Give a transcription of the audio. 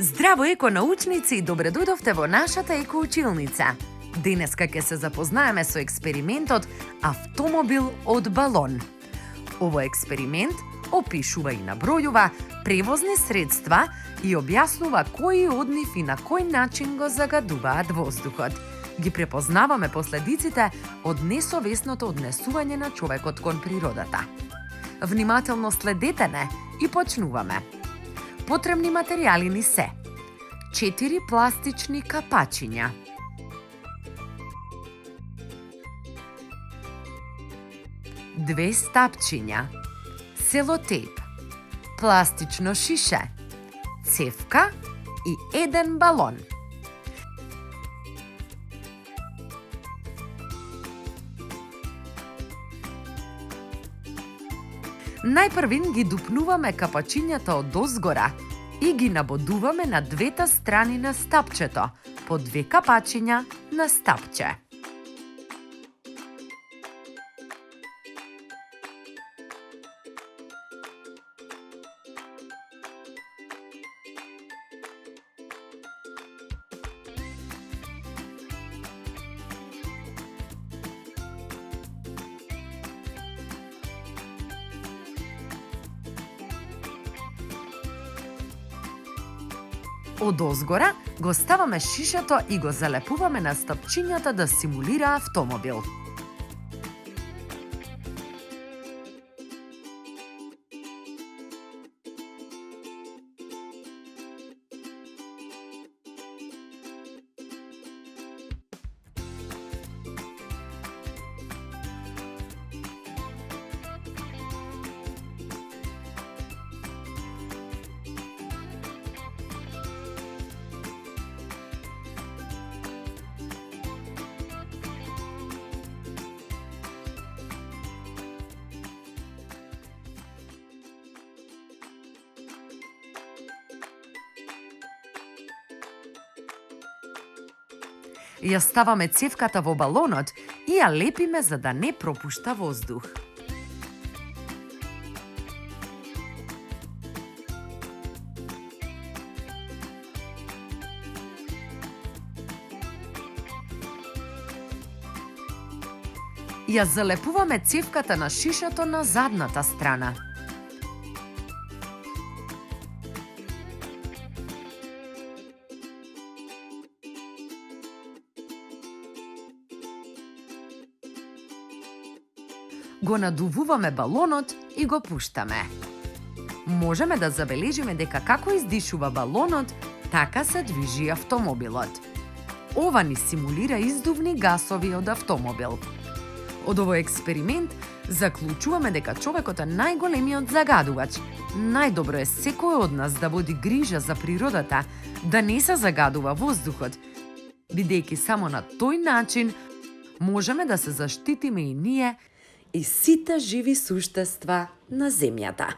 Здраво, еконаучници, и добре дојдовте во нашата екоучилница. Денеска ќе се запознаеме со експериментот автомобил од балон. Овој експеримент опишува и набројува превозни средства и објаснува кои од нив и на кој начин го загадуваат воздухот. Ги препознаваме последиците од несовесното однесување на човекот кон природата. Внимателно следете не и почнуваме. Потребни материјали ни се 4 пластични капачиња, 2 стапчиња, селотейп, пластично шише, цевка и 1 балон. Најпрвин ги дупнуваме капачињата од озгора и ги набодуваме на двете страни на стапчето, по 2 капачиња на стапче. Од озгора го ставаме шишето и го залепуваме на стапчињата да симулира автомобил. Ја ставаме цевката во балонот и ја лепиме за да не пропушта воздух. Ја залепуваме цевката на шишето на задната страна. Го надувуваме балонот и го пуштаме. Можеме да забележиме дека како издишува балонот, така се движи автомобилот. Ова ни симулира издувни гасови од автомобил. Од овој експеримент заклучуваме дека човекот е најголемиот загадувач. Најдобро е секој од нас да води грижа за природата, да не се загадува воздухот, бидејќи само на тој начин можеме да се заштитиме и ние и сите живи суштества на земјата.